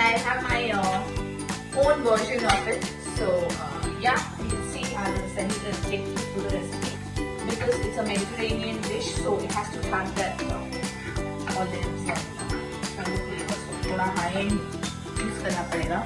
I have my own version of it. So yeah, you can see I will send you the link to the recipe because it's a Mediterranean dish, so it has to have that olives and kind of flavor. So थोड़ा high end use करना पड़ेगा.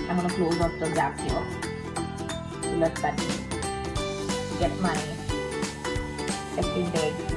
I'm going to close up the gap here. So let that get my second egg